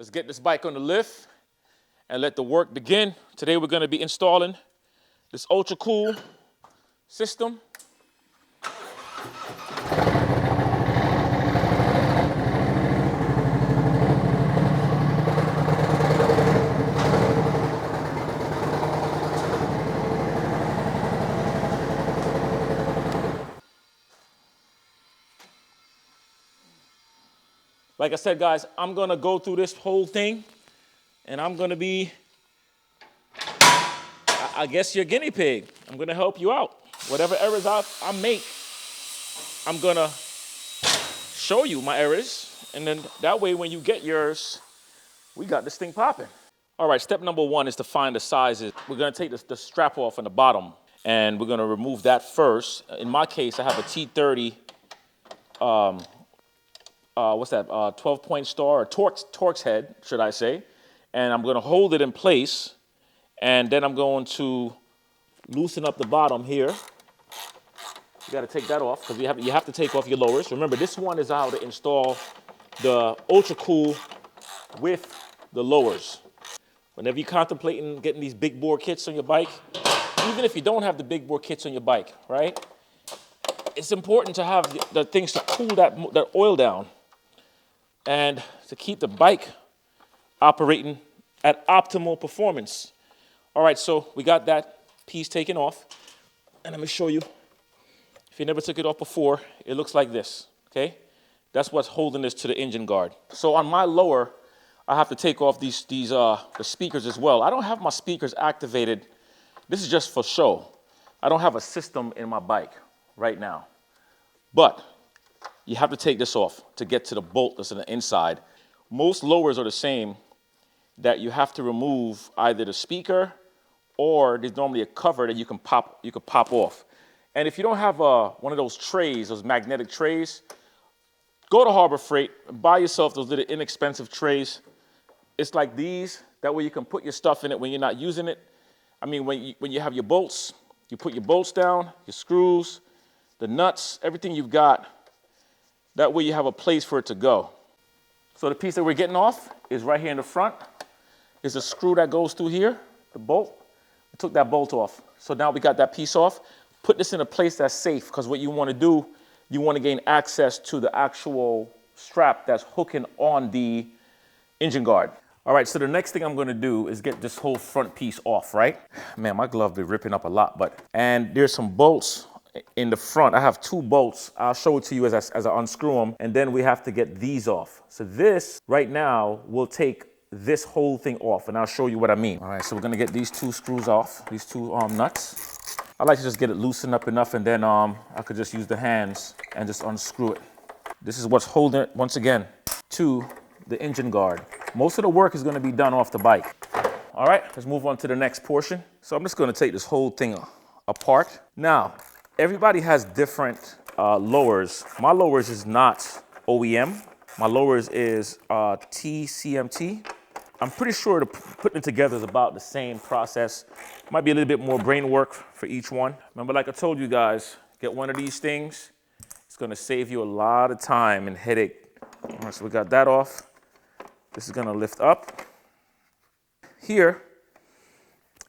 Let's get this bike on the lift and let the work begin. Today we're going to be installing this ultra cool system. Like I said, guys, I'm going to go through this whole thing, and I'm going to be, I guess, your guinea pig. I'm going to help you out. Whatever errors I make, I'm going to show you my errors, and then that way when you get yours, we got this thing popping. All right, step number one is to find the sizes. We're going to take the strap off on the bottom, and we're going to remove that first. In my case, I have a T30 12-point star, or Torx head, should I say. And I'm going to hold it in place, and then I'm going to loosen up the bottom here. You got to take that off, because you have to take off your lowers. Remember, this one is how to install the Ultra Cool with the lowers. Whenever you're contemplating getting these big bore kits on your bike, even if you don't have the big bore kits on your bike, right? It's important to have the things to cool that oil down and to keep the bike operating at optimal performance. All right, so we got that piece taken off, and let me show you. If you never took it off before, it looks like this, okay? That's what's holding this to the engine guard. So on my lower, I have to take off the speakers as well. I don't have my speakers activated. This is just for show. I don't have a system in my bike right now. But you have to take this off to get to the bolt that's on the inside. Most lowers are the same, that you have to remove either the speaker, or there's normally a cover that you can pop off. And if you don't have one of those trays, those magnetic trays, go to Harbor Freight and buy yourself those little inexpensive trays. It's like these. That way you can put your stuff in it when you're not using it. I mean, when you have your bolts, you put your bolts down, your screws, the nuts, everything you've got. That way you have a place for it to go. So the piece that we're getting off is right here in the front. There's a screw that goes through here, the bolt. We took that bolt off. So now we got that piece off. Put this in a place that's safe, because what you want to do, you want to gain access to the actual strap that's hooking on the engine guard. All right, so the next thing I'm going to do is get this whole front piece off, right? Man, my glove be ripping up a lot, and there's some bolts in the front. I have two bolts. I'll show it to you as I unscrew them, and then we have to get these off. So this, right now, will take this whole thing off, and I'll show you what I mean. All right, so we're gonna get these two screws off, these two nuts. I like to just get it loosened up enough, and then I could just use the hands and just unscrew it. This is what's holding it, once again, to the engine guard. Most of the work is gonna be done off the bike. All right, let's move on to the next portion. So I'm just gonna take this whole thing apart. Now, everybody has different lowers. My lowers is not OEM. My lowers is TCMT. I'm pretty sure putting it together is about the same process. Might be a little bit more brain work for each one. Remember, like I told you guys, get one of these things. It's gonna save you a lot of time and headache. All right, so we got that off. This is gonna lift up. Here,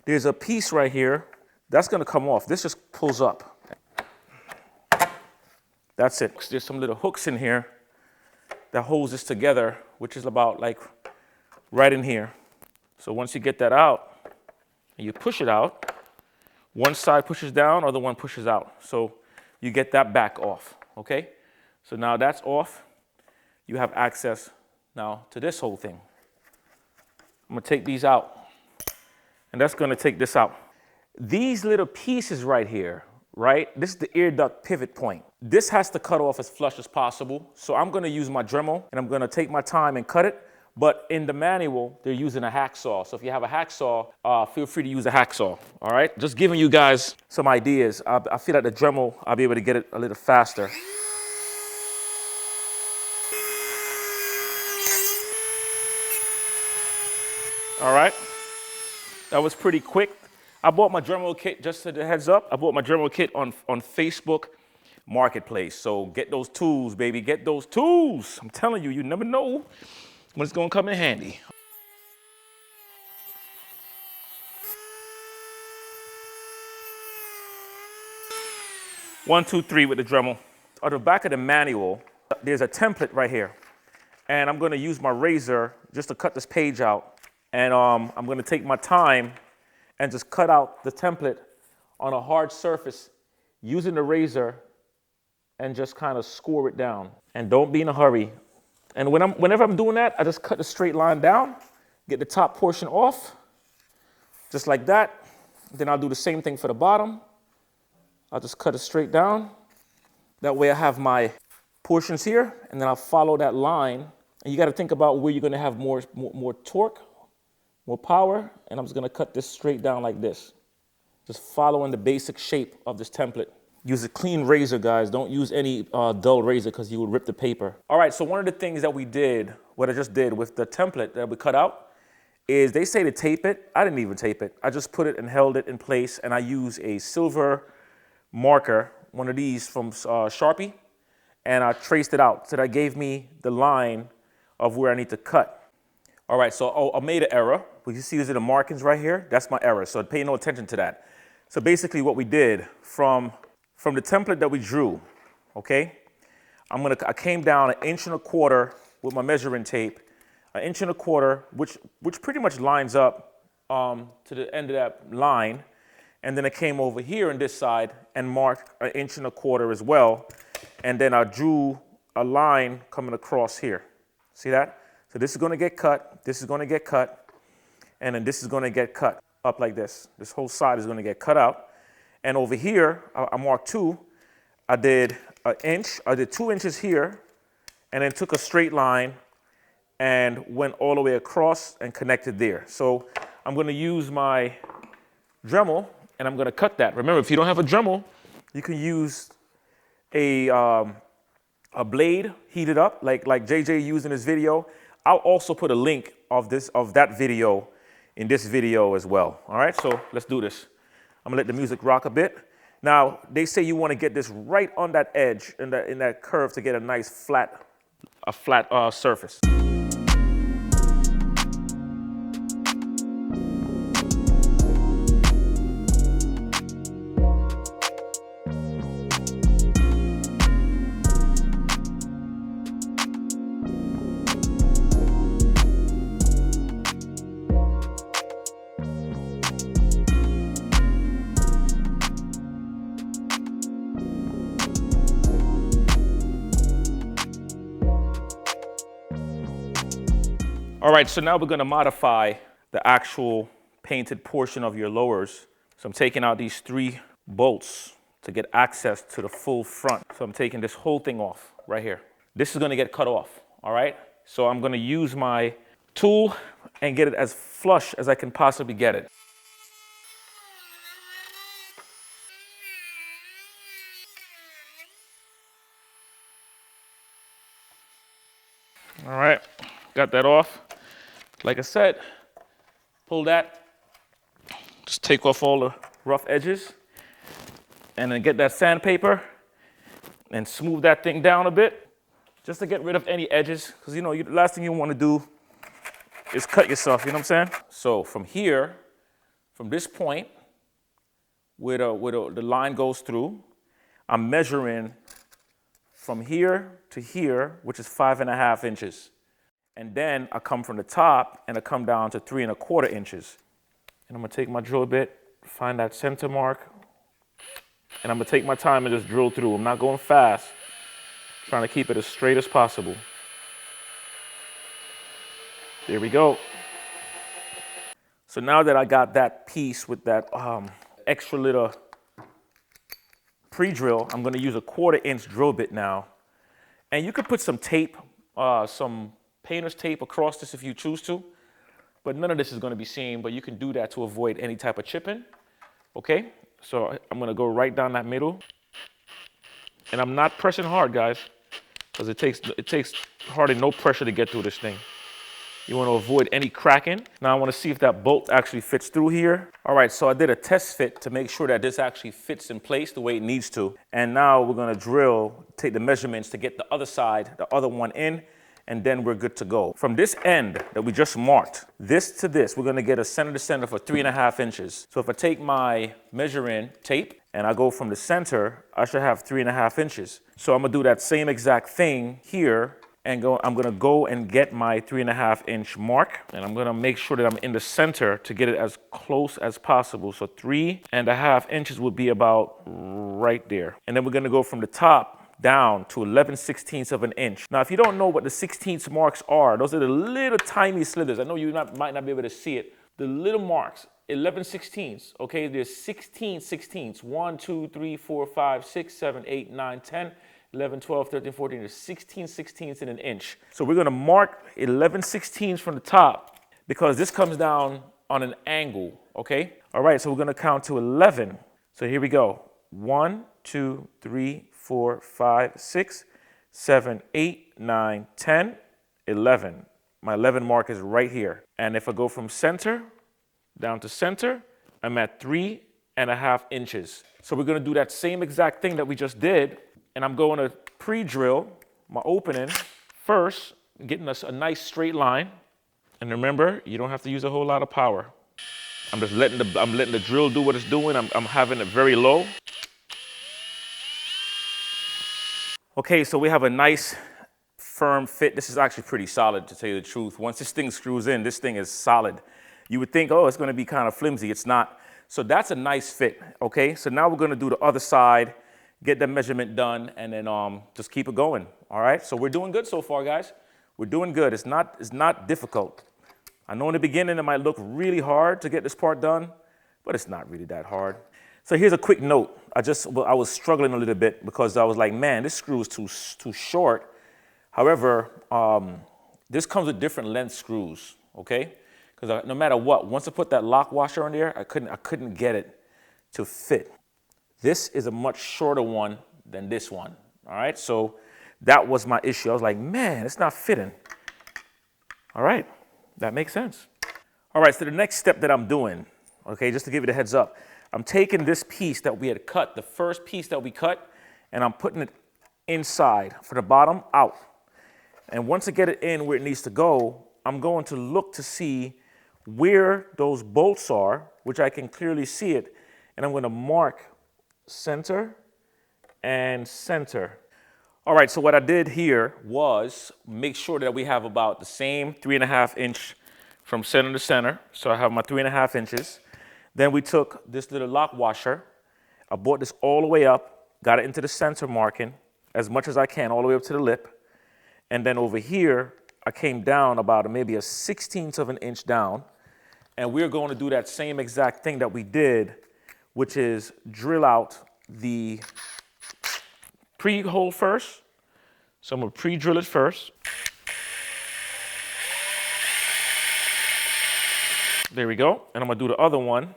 there's a piece right here. That's gonna come off. This just pulls up. That's it. There's some little hooks in here that holds this together, which is about like right in here. So once you get that out and you push it out, one side pushes down, other one pushes out. So you get that back off, okay? So now that's off. You have access now to this whole thing. I'm gonna take these out, and that's gonna take this out. These little pieces right here, right? This is the ear duct pivot point. This has to cut off as flush as possible. So I'm gonna use my Dremel, and I'm gonna take my time and cut it. But in the manual, they're using a hacksaw. So if you have a hacksaw, feel free to use a hacksaw, all right? Just giving you guys some ideas. I feel like the Dremel, I'll be able to get it a little faster. All right, that was pretty quick. I bought my Dremel kit, just as a heads up, I bought my Dremel kit on Facebook Marketplace. So get those tools, baby, get those tools. I'm telling you, you never know when it's gonna come in handy. 1, 2, 3 with the Dremel. On the back of the manual, there's a template right here. And I'm gonna use my razor just to cut this page out. And I'm gonna take my time and just cut out the template on a hard surface using the razor and just kind of score it down. And don't be in a hurry. And whenever I'm doing that, I just cut the straight line down, get the top portion off, just like that. Then I'll do the same thing for the bottom. I'll just cut it straight down. That way I have my portions here, and then I'll follow that line. And you got to think about where you're going to have more torque, more power, and I'm just going to cut this straight down like this. Just following the basic shape of this template. Use a clean razor, guys. Don't use any dull razor because you will rip the paper. All right, so one of the things that we did, what I just did with the template that we cut out, is they say to tape it. I didn't even tape it. I just put it and held it in place, and I use a silver marker, one of these from Sharpie, and I traced it out. So that gave me the line of where I need to cut. All right, so I made an error. You see these are the markings right here? That's my error, so pay no attention to that. So basically what we did from the template that we drew, okay? I came down 1.25 inches with my measuring tape, 1.25 inches, which pretty much lines up to the end of that line. And then I came over here on this side and marked 1.25 inches as well. And then I drew a line coming across here. See that? So this is gonna get cut, this is gonna get cut, and then this is gonna get cut up like this. This whole side is gonna get cut out. And over here, I marked 2. I did 1 inch, I did 2 inches here, and then took a straight line and went all the way across and connected there. So I'm gonna use my Dremel and I'm gonna cut that. Remember, if you don't have a Dremel, you can use a blade heated up like JJ used in his video. I'll also put a link of that video in this video as well. All right, so let's do this. I'm gonna let the music rock a bit. Now, they say you wanna get this right on that edge, in that curve to get a nice flat surface. All right, so now we're gonna modify the actual painted portion of your lowers. So I'm taking out these 3 bolts to get access to the full front. So I'm taking this whole thing off right here. This is gonna get cut off, all right? So I'm gonna use my tool and get it as flush as I can possibly get it. All right, got that off. Like I said, pull that, just take off all the rough edges, and then get that sandpaper and smooth that thing down a bit, just to get rid of any edges, because the last thing you want to do is cut yourself, you know what I'm saying? So from here, from this point, where the line goes through, I'm measuring from here to here, which is 5.5 inches. And then I come from the top and I come down to 3.25 inches. And I'm gonna take my drill bit, find that center mark, and I'm gonna take my time and just drill through. I'm not going fast, trying to keep it as straight as possible. There we go. So now that I got that piece with that extra little pre-drill, I'm gonna use a 1/4 inch drill bit now. And you could put some tape, some painter's tape across this if you choose to, but none of this is going to be seen, but you can do that to avoid any type of chipping, okay? So I'm going to go right down that middle, and I'm not pressing hard, guys, because it takes hardly no pressure to get through this thing. You want to avoid any cracking. Now I want to see if that bolt actually fits through here. All right, so I did a test fit to make sure that this actually fits in place the way it needs to. And now we're going to take the measurements to get the other side, the other one in, and then we're good to go. From this end that we just marked, this to this, we're gonna get a center to center for 3.5 inches. So if I take my measuring tape and I go from the center, I should have 3.5 inches. So I'm gonna do that same exact thing here and I'm gonna go and get my 3.5 inch mark, and I'm gonna make sure that I'm in the center to get it as close as possible. So 3.5 inches would be about right there. And then we're gonna go from the top down to 11/16 of an inch. Now, if you don't know what the 16th marks are, those are the little tiny slithers. I know you might not be able to see it. The little marks, 11/16, okay? There's 16 16ths. 1, 2, 3, 4, 5, 6, 7, 8, 9, 10, 11, 12, 13, 14. There's 16 16ths in an inch. So we're gonna mark 11/16 from the top because this comes down on an angle, okay? All right, so we're gonna count to 11. So here we go. 1, 2, 3, 4, 5, 6, 7, 8, 9, 10, 11. My 11 mark is right here. And if I go from center down to center, I'm at 3.5 inches. So we're gonna do that same exact thing that we just did, and I'm going to pre-drill my opening first, getting us a nice straight line. And remember, you don't have to use a whole lot of power. I'm just letting the drill do what it's doing. I'm having it very low. Okay, so we have a nice firm fit. This is actually pretty solid, to tell you the truth. Once this thing screws in, this thing is solid. You would think, oh, it's gonna be kind of flimsy. It's not. So that's a nice fit, okay? So now we're gonna do the other side, get the measurement done, and then just keep it going, all right? So we're doing good so far, guys. We're doing good. It's not difficult. I know in the beginning it might look really hard to get this part done, but it's not really that hard. So here's a quick note. I was struggling a little bit because I was like, man, this screw is too short. However, this comes with different length screws, okay? Because no matter what, once I put that lock washer on there, I couldn't get it to fit. This is a much shorter one than this one, all right? So that was my issue. I was like, man, it's not fitting. All right, that makes sense. All right, so the next step that I'm doing, okay, just to give you the heads up, I'm taking this piece that we had cut, the first piece that we cut, and I'm putting it inside from the bottom out. And once I get it in where it needs to go, I'm going to look to see where those bolts are, which I can clearly see it, and I'm going to mark center and center. All right, so what I did here was make sure that we have about the same 3.5 inch from center to center. So I have my 3.5 inches. Then we took this little lock washer. I brought this all the way up, got it into the center marking as much as I can, all the way up to the lip. And then over here, I came down about maybe a 16th of an inch down. And we're going to do that same exact thing that we did, which is drill out the pre-hole first. So I'm going to pre-drill it first. There we go. And I'm going to do the other one.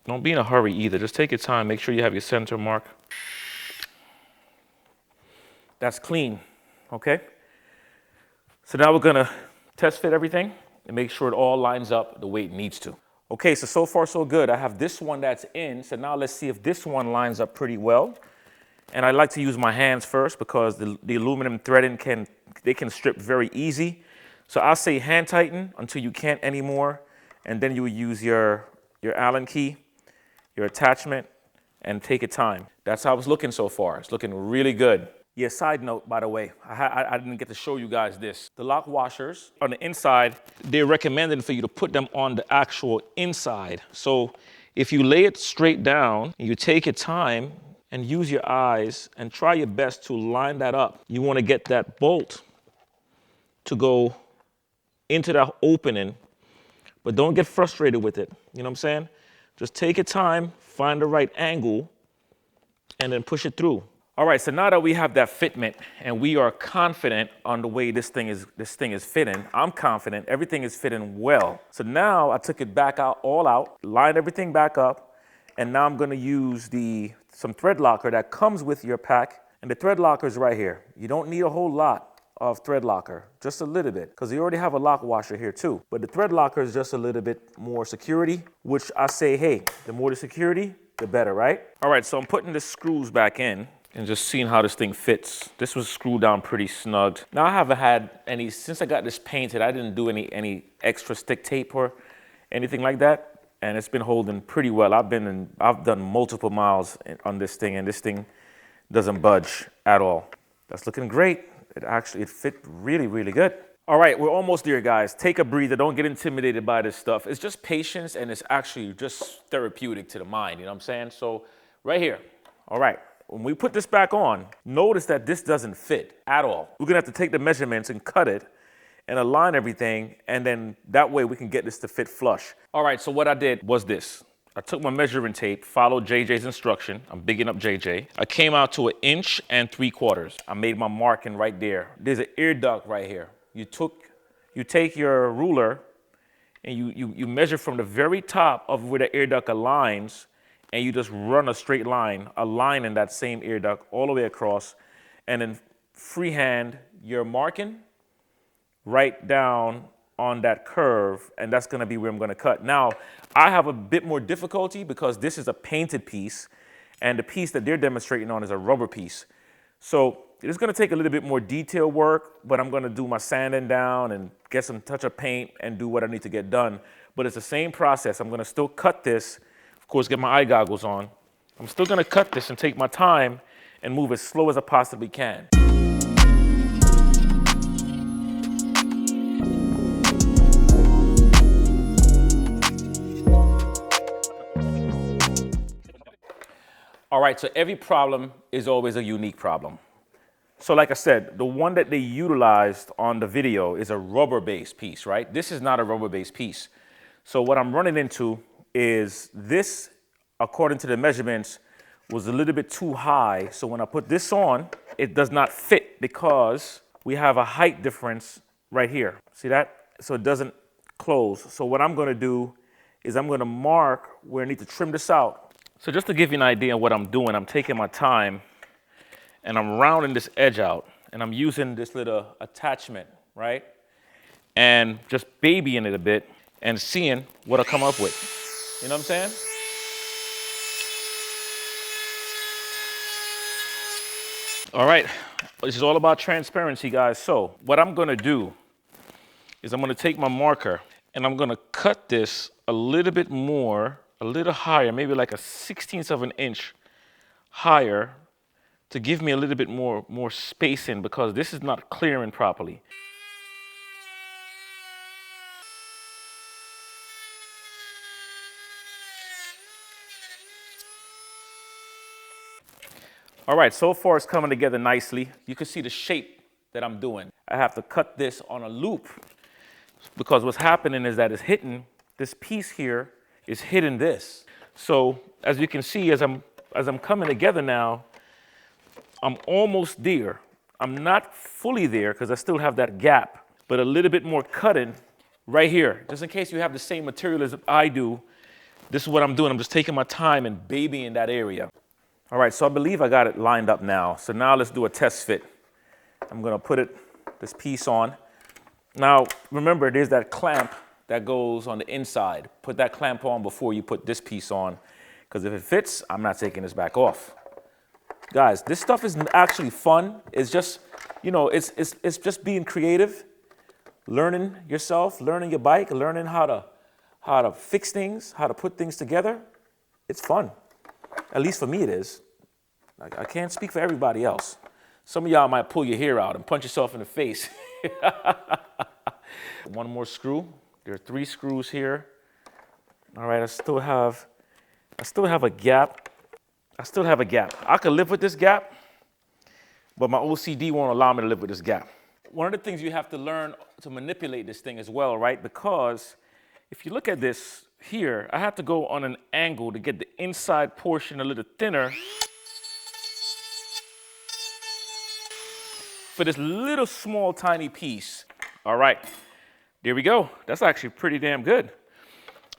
Don't be in a hurry either. Just take your time. Make sure you have your center mark. That's clean, okay? So now we're gonna test fit everything and make sure it all lines up the way it needs to. Okay, so far so good. I have this one that's in, so now let's see if this one lines up pretty well. And I like to use my hands first because the aluminum threading can strip very easy. So I'll say hand tighten until you can't anymore, and then you will use your Allen key, your attachment, and take your time. That's how it's looking so far. It's looking really good. Yeah, side note, by the way, I didn't get to show you guys this. The lock washers on the inside, they're recommended for you to put them on the actual inside. So if you lay it straight down, you take your time and use your eyes and try your best to line that up. You want to get that bolt to go into that opening, but don't get frustrated with it. You know what I'm saying? Just take your time, find the right angle, and then push it through. All right, so now that we have that fitment and we are confident on the way this thing is fitting, I'm confident everything is fitting well. So now I took it back out, all out, lined everything back up, and now I'm gonna use some thread locker that comes with your pack, and the thread locker is right here. You don't need a whole lot of thread locker, just a little bit, because you already have a lock washer here too. But the thread locker is just a little bit more security, which I say, hey, the more the security, the better, right? All right, so I'm putting the screws back in. and just seeing how this thing fits. This was screwed down pretty snug. Now I haven't had any, since I got this painted, I didn't do any extra stick tape or anything like that. And it's been holding pretty well. I've done multiple miles on this thing, and this thing doesn't budge at all. That's looking great. It fit really, really good. All right, we're almost there, guys. Take a breather. Don't get intimidated by this stuff. It's just patience, and it's actually just therapeutic to the mind, you know what I'm saying? So right here, all right, when we put this back on, notice that this doesn't fit at all. We're gonna have to take the measurements and cut it and align everything, and then that way we can get this to fit flush. All right, so what I did was this. I took my measuring tape, followed JJ's instruction. I'm bigging up JJ. I came out to 1 3/4 inches. I made my marking right there. There's an ear duct right here. You take your ruler and you measure from the very top of where the ear duct aligns, and you just run a straight line, a line in that same ear duct all the way across, and then freehand your marking right down on that curve, and that's gonna be where I'm gonna cut. Now, I have a bit more difficulty because this is a painted piece, and the piece that they're demonstrating on is a rubber piece. So it's gonna take a little bit more detail work, but I'm gonna do my sanding down and get some touch of paint and do what I need to get done. But it's the same process. I'm gonna still cut this, of course, get my eye goggles on. I'm still gonna cut this and take my time and move as slow as I possibly can. All right, so every problem is always a unique problem. So like I said, the one that they utilized on the video is a rubber-based piece, right? This is not a rubber-based piece. So what I'm running into is this, according to the measurements, was a little bit too high. So when I put this on, it does not fit because we have a height difference right here. See that? So it doesn't close. So what I'm gonna do is I'm gonna mark where I need to trim this out. So just to give you an idea of what I'm doing, I'm taking my time and I'm rounding this edge out, and I'm using this little attachment, right? And just babying it a bit and seeing what I come up with. You know what I'm saying? All right, this is all about transparency, guys. So what I'm gonna do is I'm gonna take my marker and I'm gonna cut this a little bit more, a little higher, maybe like a 1/16 of an inch higher, to give me a little bit more spacing, because this is not clearing properly. All right, so far it's coming together nicely. You can see the shape that I'm doing. I have to cut this on a loop because what's happening is that it's hitting, this piece here is hitting this. So as you can see, as I'm coming together now, I'm almost there. I'm not fully there because I still have that gap, but a little bit more cutting right here. Just in case you have the same material as I do, this is what I'm doing. I'm just taking my time and babying that area. All right, so I believe I got it lined up now. So now let's do a test fit. I'm gonna put this piece on. Now, remember, there's that clamp that goes on the inside. Put that clamp on before you put this piece on, because if it fits, I'm not taking this back off. Guys, this stuff is actually fun. It's just, you know, it's just being creative, learning yourself, learning your bike, learning how to fix things, how to put things together. It's fun. At least for me it is. I can't speak for everybody else. Some of y'all might pull your hair out and punch yourself in the face. One more screw. There are 3 screws here. All right, I still have a gap. I could live with this gap, but my OCD won't allow me to live with this gap. One of the things you have to learn to manipulate this thing as well, right? Because if you look at this here, I have to go on an angle to get the inside portion a little thinner for this little small tiny piece. All right, there we go. That's actually pretty damn good.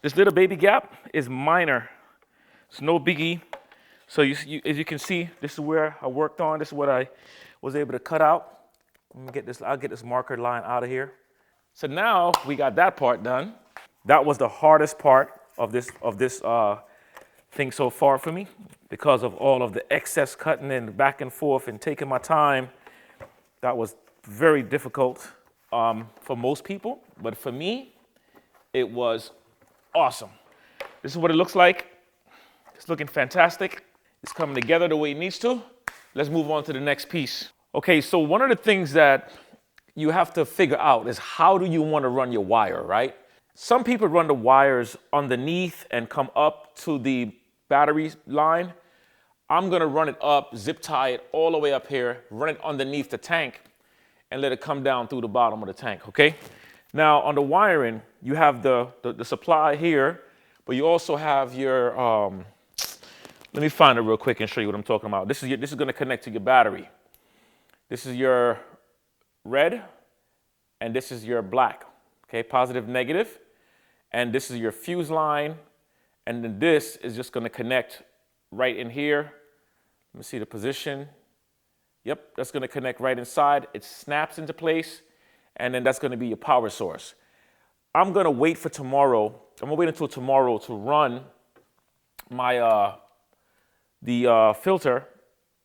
This little baby gap is minor. It's no biggie. So as you can see, this is where I worked on. This is what I was able to cut out. I'll get this marker line out of here. So now we got that part done. That was the hardest part of this thing so far for me because of all of the excess cutting and back and forth and taking my time. That was very difficult for most people, but for me, it was awesome. This is what it looks like. It's looking fantastic. It's coming together the way it needs to. Let's move on to the next piece. Okay, so one of the things that you have to figure out is how do you want to run your wire, right? Some people run the wires underneath and come up to the battery line. I'm gonna run it up, zip tie it all the way up here, run it underneath the tank, and let it come down through the bottom of the tank, okay? Now, on the wiring, you have the supply here, but you also have your, let me find it real quick and show you what I'm talking about. This is gonna connect to your battery. This is your red, and this is your black, okay? Positive, negative, and this is your fuse line, and then this is just gonna connect right in here. Let me see the position. Yep, that's gonna connect right inside. It snaps into place, and then that's gonna be your power source. I'm gonna wait for tomorrow. I'm gonna wait until tomorrow to run my filter,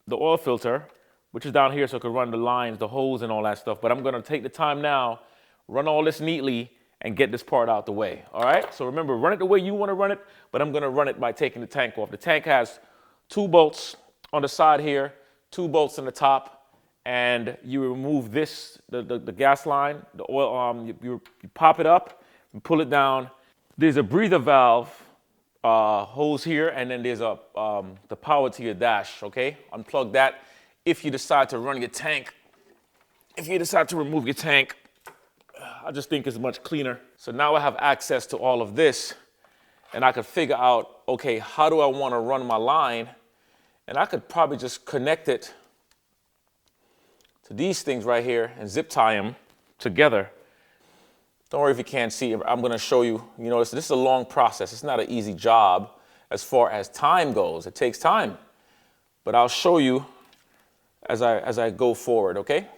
the oil filter, which is down here, so I can run the lines, the hose, and all that stuff. But I'm gonna take the time now, run all this neatly, and get this part out the way, all right? So remember, run it the way you wanna run it, but I'm gonna run it by taking the tank off. The tank has 2 bolts on the side here, 2 bolts on the top, and you remove this, the gas line, the oil, you pop it up, and pull it down. There's a breather valve hose here, and then there's the power to your dash, okay? Unplug that if you decide to run your tank. If you decide to remove your tank, I just think it's much cleaner. So now I have access to all of this, and I could figure out, okay, how do I want to run my line? And I could probably just connect it to these things right here and zip tie them together. Don't worry if you can't see. I'm going to show you. You know, this is a long process. It's not an easy job as far as time goes. It takes time. But I'll show you as I go forward, okay?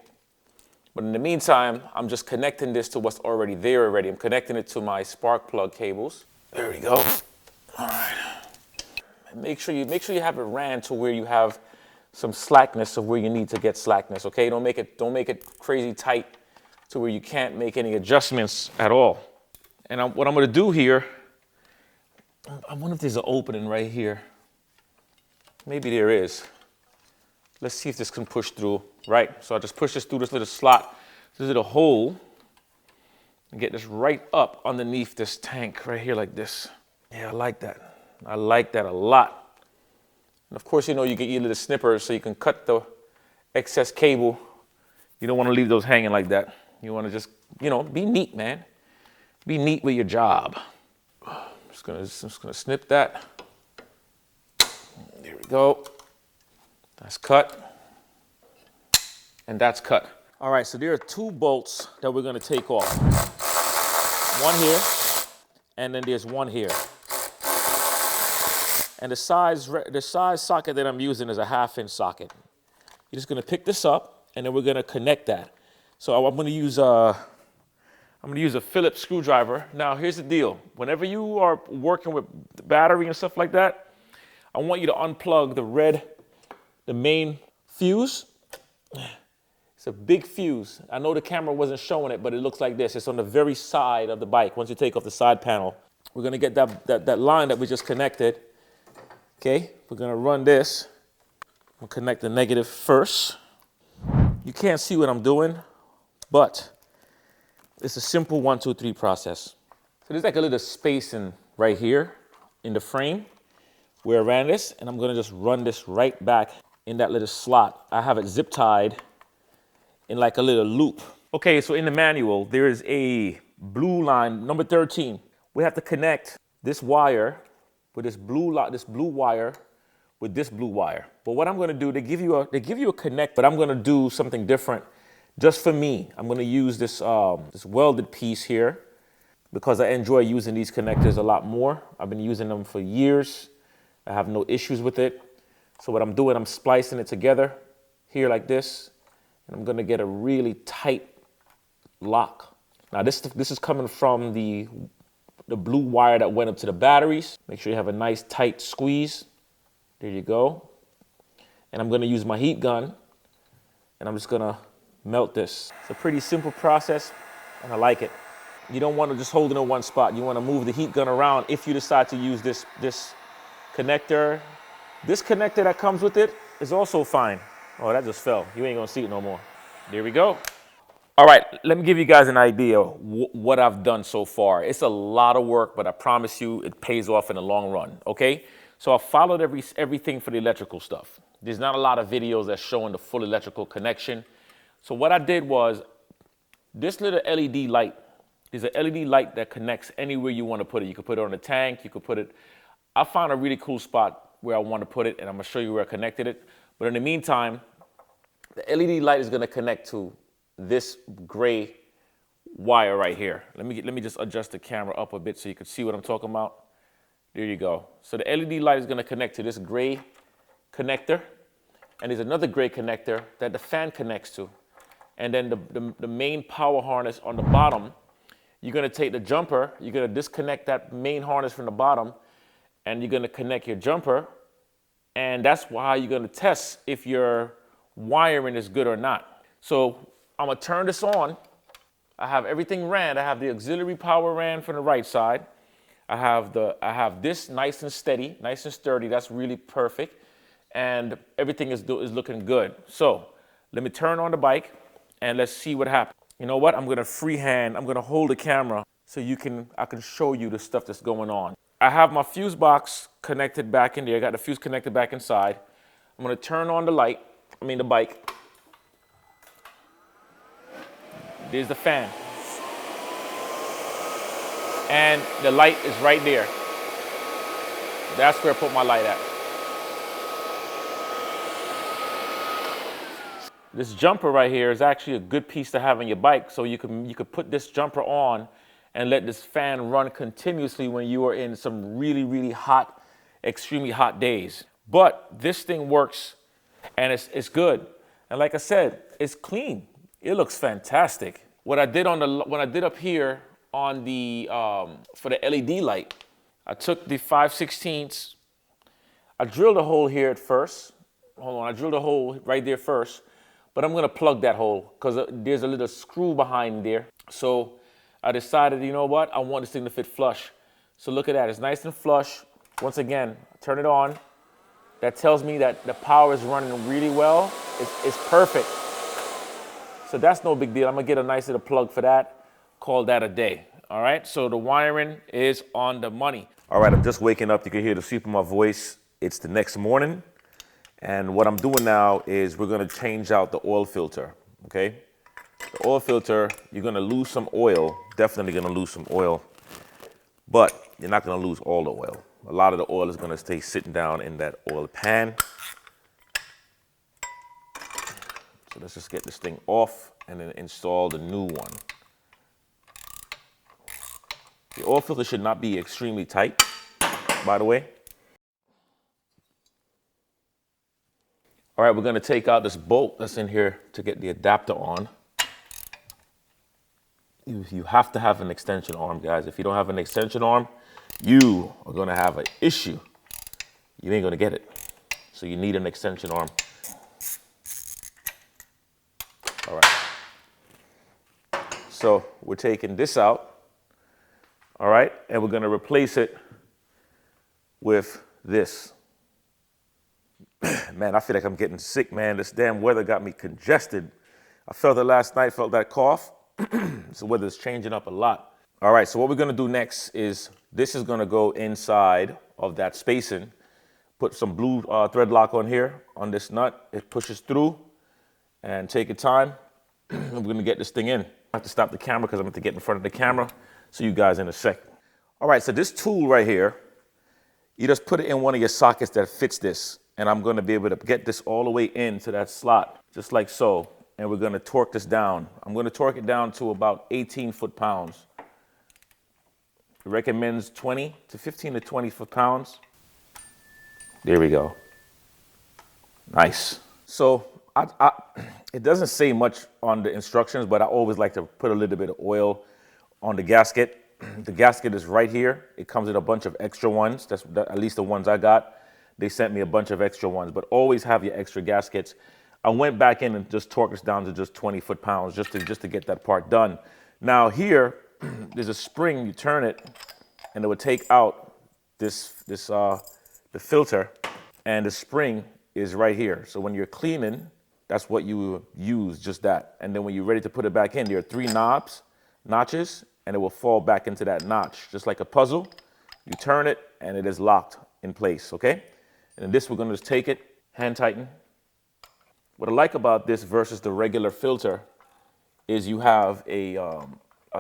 But in the meantime, I'm just connecting this to what's already there already. I'm connecting it to my spark plug cables. There we go. All right. Make sure you have it ran to where you have some slackness of where you need to get slackness, okay? Don't make it crazy tight to where you can't make any adjustments at all. And what I'm gonna do here, I wonder if there's an opening right here. Maybe there is. Let's see if this can push through. Right, so I just push this through this little slot, this little hole, and get this right up underneath this tank right here like this. Yeah, I like that. I like that a lot. And of course, you know, you get your little snippers so you can cut the excess cable. You don't want to leave those hanging like that. You want to just, you know, be neat, man. Be neat with your job. I'm just gonna snip that. There we go. That's cut. And that's cut. All right, so there are 2 bolts that we're gonna take off. One here, and then there's one here. And the size socket that I'm using is a 1/2-inch socket. You're just gonna pick this up, and then we're gonna connect that. So I'm gonna use a Phillips screwdriver. Now here's the deal. Whenever you are working with the battery and stuff like that, I want you to unplug the main fuse. It's a big fuse. I know the camera wasn't showing it, but it looks like this. It's on the very side of the bike. Once you take off the side panel, we're gonna get that line that we just connected. Okay, we're gonna run this. We'll connect the negative first. You can't see what I'm doing, but it's a simple 1, 2, 3 process. So there's like a little spacing right here in the frame where I ran this, and I'm gonna just run this right back in that little slot. I have it zip tied in like a little loop. Okay, so in the manual, there is a blue line, number 13. We have to connect this wire with this blue wire with this blue wire. But what I'm gonna do, they give you a connect, but I'm gonna do something different just for me. I'm gonna use this welded piece here because I enjoy using these connectors a lot more. I've been using them for years. I have no issues with it. So what I'm doing, I'm splicing it together here like this, and I'm gonna get a really tight lock. Now this is coming from the the blue wire that went up to the batteries. Make sure you have a nice tight squeeze. There you go. And I'm gonna use my heat gun and I'm just gonna melt this. It's a pretty simple process and I like it. You don't want to just hold it in one spot. You want to move the heat gun around if you decide to use this connector. This connector that comes with it is also fine. Oh, that just fell. You ain't gonna see it no more. There we go. All right, let me give you guys an idea of what I've done so far. It's a lot of work, but I promise you it pays off in the long run, okay? So I followed everything for the electrical stuff. There's not a lot of videos that's showing the full electrical connection. So what I did was, this little LED light is an LED light that connects anywhere you want to put it. You could put it on the tank, you could put it. I found a really cool spot where I want to put it, and I'm gonna show you where I connected it. But in the meantime, the LED light is gonna connect to this gray wire right here. Let me just adjust the camera up a bit so you can see what I'm talking about. There you go. So the LED light is gonna connect to this gray connector, and there's another gray connector that the fan connects to. And then the main power harness on the bottom, you're gonna take the jumper, you're gonna disconnect that main harness from the bottom, and you're gonna connect your jumper, and that's how you're gonna test if your wiring is good or not. So I'm gonna turn this on. I have everything ran. I have the auxiliary power ran from the right side. I have this nice and steady, nice and sturdy. That's really perfect, and everything is looking good. So let me turn on the bike, and let's see what happens. You know what? I'm gonna freehand. I'm gonna hold the camera so I can show you the stuff that's going on. I have my fuse box connected back in there. I got the fuse connected back inside. I'm gonna turn on the bike. There's the fan. And the light is right there. That's where I put my light at. This jumper right here is actually a good piece to have on your bike, so you could put this jumper on and let this fan run continuously when you are in some really, really hot, extremely hot days. But this thing works, and it's good. And like I said, it's clean. It looks fantastic. What I did up here on the for the LED light, I took the 5/16. I drilled a hole here at first. Hold on, I drilled a hole right there first. But I'm gonna plug that hole because there's a little screw behind there. So I decided, you know what? I want this thing to fit flush. So look at that, it's nice and flush. Once again, turn it on. That tells me that the power is running really well. It's perfect. So that's no big deal. I'm gonna get a nice little plug for that. Call that a day, all right? So the wiring is on the money. All right, I'm just waking up. You can hear the sleep in my voice. It's the next morning. And what I'm doing now is we're gonna change out the oil filter, okay? The oil filter, you're gonna lose some oil, definitely gonna lose some oil, but you're not gonna lose all the oil. A lot of the oil is gonna stay sitting down in that oil pan. So let's just get this thing off and then install the new one. The oil filter should not be extremely tight, by the way. All right, we're gonna take out this bolt that's in here to get the adapter on. You have to have an extension arm, guys. If you don't have an extension arm, you are gonna have an issue. You ain't gonna get it. So you need an extension arm. All right. So we're taking this out, all right? And we're gonna replace it with this. Man, I feel like I'm getting sick, man. This damn weather got me congested. I felt it last night, felt that cough. So weather's changing up a lot. All right, so what we're gonna do next is this is gonna go inside of that spacing. Put some blue thread lock on here, on this nut. It pushes through, and take your time. We're gonna get this thing in. I have to stop the camera because I'm going to get in front of the camera. See you guys in a sec. All right, so this tool right here, you just put it in one of your sockets that fits this. And I'm gonna be able to get this all the way into that slot, just like so. And we're gonna torque this down. I'm gonna torque it down to about 18 foot-pounds. It recommends 15 to 20 foot-pounds. There we go. Nice. So it doesn't say much on the instructions, but I always like to put a little bit of oil on the gasket The gasket is right here. It comes with a bunch of extra ones. At least the ones I got. They sent me a bunch of extra ones, but always have your extra gaskets. I went back in and just torqued this down to just 20 foot-pounds just to get that part done. Now here, there's a spring. You turn it, and it would take out the filter, and the spring is right here. So when you're cleaning, that's what you use, just that. And then when you're ready to put it back in, there are 3 notches, and it will fall back into that notch, just like a puzzle. You turn it, and it is locked in place, okay? And in this, we're gonna just take it, hand tighten. What I like about this versus the regular filter is you have a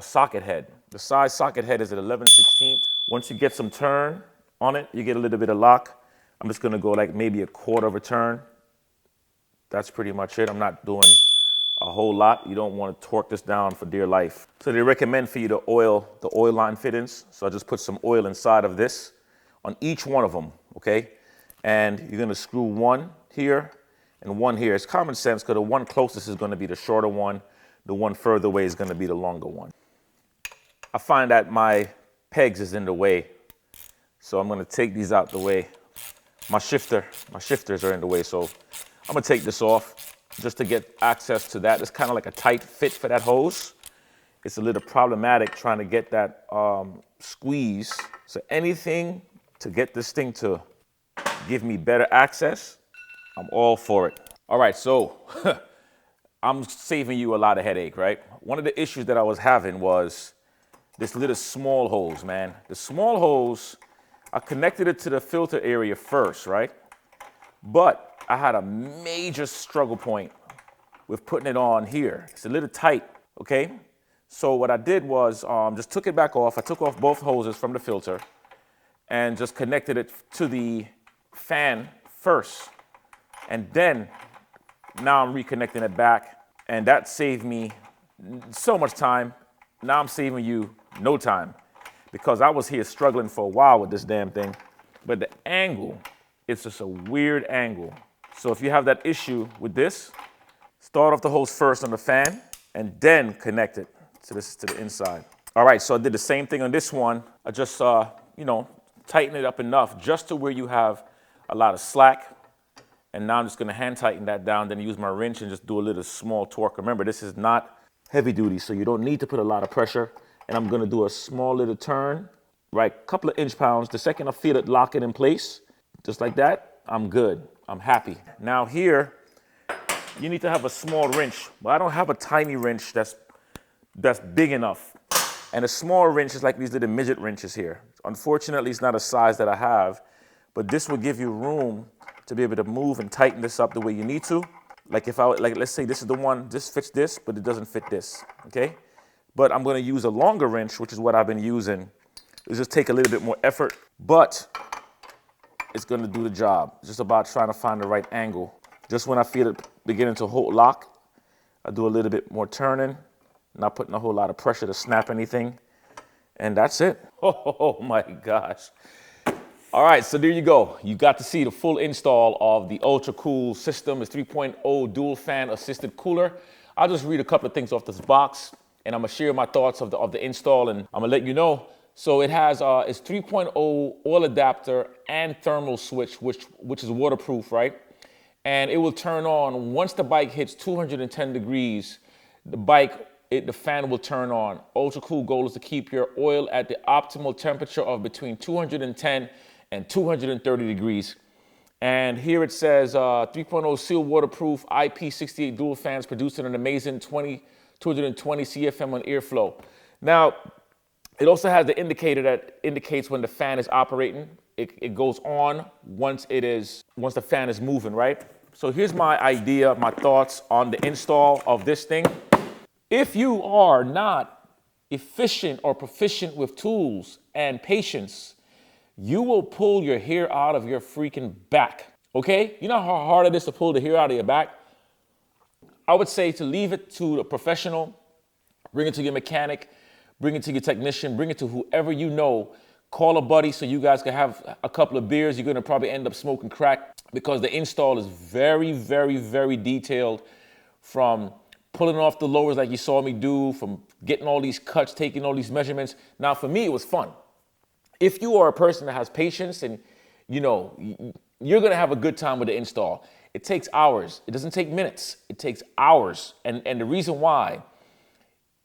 socket head. The size socket head is at 11/16. Once you get some turn on it, you get a little bit of lock. I'm just gonna go like maybe a quarter of a turn. That's pretty much it. I'm not doing a whole lot. You don't want to torque this down for dear life. So they recommend for you to oil the oil line fittings. So I just put some oil inside of this on each one of them, okay? And you're gonna screw one here and one here. It's common sense because the one closest is gonna be the shorter one. The one further away is gonna be the longer one. I find that my pegs is in the way. So I'm gonna take these out the way. My shifters are in the way. So I'm gonna take this off just to get access to that. It's kind of like a tight fit for that hose. It's a little problematic trying to get that squeeze. So anything to get this thing to give me better access, I'm all for it. All right, so I'm saving you a lot of headache, right? One of the issues that I was having was this little small hose, man. The small hose, I connected it to the filter area first, right? But I had a major struggle point with putting it on here. It's a little tight, okay? So what I did was just took it back off. I took off both hoses from the filter and just connected it to the fan first. And then now I'm reconnecting it back, and that saved me so much time. Now I'm saving you no time because I was here struggling for a while with this damn thing. But the angle, it's just a weird angle. So if you have that issue with this, start off the hose first on the fan and then connect it to the inside. All right, so I did the same thing on this one. I just, tighten it up enough just to where you have a lot of slack. And now I'm just gonna hand tighten that down, then use my wrench and just do a little small torque. Remember, this is not heavy duty, so you don't need to put a lot of pressure. And I'm gonna do a small little turn, right? Couple of inch-pounds. The second I feel it lock it in place, just like that, I'm good. I'm happy. Now here, you need to have a small wrench. But I don't have a tiny wrench that's big enough. And a small wrench is like these little midget wrenches here. Unfortunately, it's not a size that I have, but this will give you room to be able to move and tighten this up the way you need to. Like let's say this is the one, this fits this, but it doesn't fit this, okay? But I'm gonna use a longer wrench, which is what I've been using. It'll just take a little bit more effort, but it's gonna do the job. It's just about trying to find the right angle. Just when I feel it beginning to hold lock, I do a little bit more turning, not putting a whole lot of pressure to snap anything, and that's it. Oh my gosh. All right, so there you go. You got to see the full install of the Ultra Cool system. It's 3.0 dual fan assisted cooler. I'll just read a couple of things off this box, and I'm gonna share my thoughts of the install, and I'm gonna let you know. So it has it's 3.0 oil adapter and thermal switch, which is waterproof, right? And it will turn on once the bike hits 210 degrees. The fan will turn on. Ultra Cool goal is to keep your oil at the optimal temperature of between 210 and 230 degrees. And here it says 3.0 seal waterproof IP68 dual fans producing an amazing 220 CFM on airflow. Now, it also has the indicator that indicates when the fan is operating. It goes on once the fan is moving, right? So here's my idea, my thoughts on the install of this thing. If you are not efficient or proficient with tools and patience, you will pull your hair out of your freaking back, okay? You know how hard it is to pull the hair out of your back? I would say to leave it to a professional, bring it to your mechanic, bring it to your technician, bring it to whoever you know. Call a buddy so you guys can have a couple of beers. You're gonna probably end up smoking crack because the install is very, very, very detailed, from pulling off the lowers like you saw me do, from getting all these cuts, taking all these measurements. Now, for me, it was fun. If you are a person that has patience and, you know, you're going to have a good time with the install. It takes hours. It doesn't take minutes. It takes hours. And the reason why,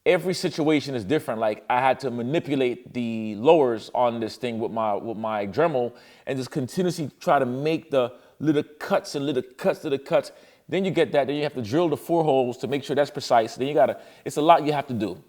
every situation is different. Like, I had to manipulate the lowers on this thing with my Dremel and just continuously try to make the little cuts and little cuts to the cuts. Then you get that. Then you have to drill the 4 holes to make sure that's precise. Then it's a lot you have to do.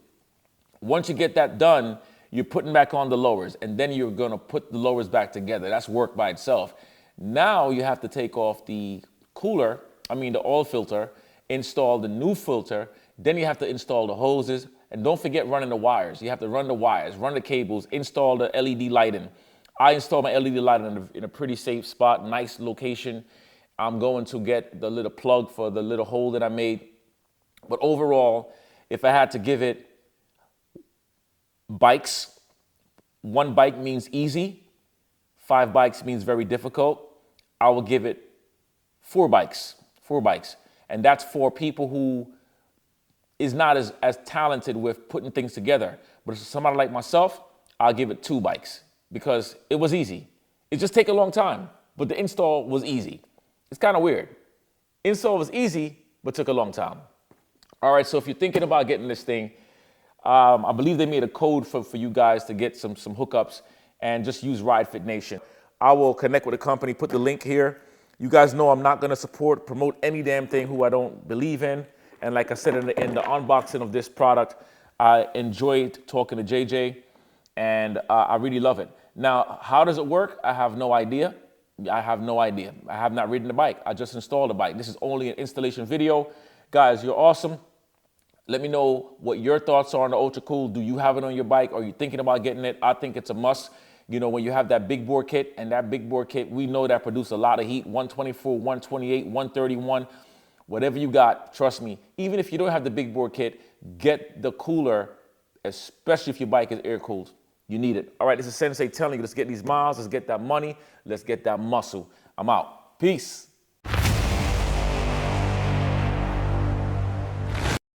Once you get that done, you're putting back on the lowers, and then you're gonna put the lowers back together. That's work by itself. Now you have to take off the the oil filter, install the new filter, then you have to install the hoses, and don't forget running the wires. You have to run the wires, run the cables, install the LED lighting. I installed my LED lighting in a pretty safe spot, nice location. I'm going to get the little plug for the little hole that I made. But overall, if I had to give it bikes, 1 bike means easy, 5 bikes means very difficult, I will give it 4 bikes. And that's for people who is not as talented with putting things together. But if somebody like myself, I'll give it 2 bikes because it was easy. It just take a long time, but the install was easy. It's kind of weird. Install was easy, but took a long time. All right, so if you're thinking about getting this thing, I believe they made a code for you guys to get some hookups, and just use Ride Fit Nation. I will connect with the company, put the link here. You guys know I'm not gonna promote any damn thing who I don't believe in. And like I said in the unboxing of this product, I enjoyed talking to JJ, and I really love it. Now, how does it work? I have no idea. I have not ridden the bike. I just installed the bike. This is only an installation video. Guys, you're awesome. Let me know what your thoughts are on the Ultra Cool. Do you have it on your bike? Are you thinking about getting it? I think it's a must. You know, when you have that big bore kit, and that big bore kit, we know that produces a lot of heat, 124, 128, 131, whatever you got, trust me. Even if you don't have the big bore kit, get the cooler, especially if your bike is air cooled. You need it. All right, this is Sensei telling you, let's get these miles, let's get that money, let's get that muscle. I'm out. Peace.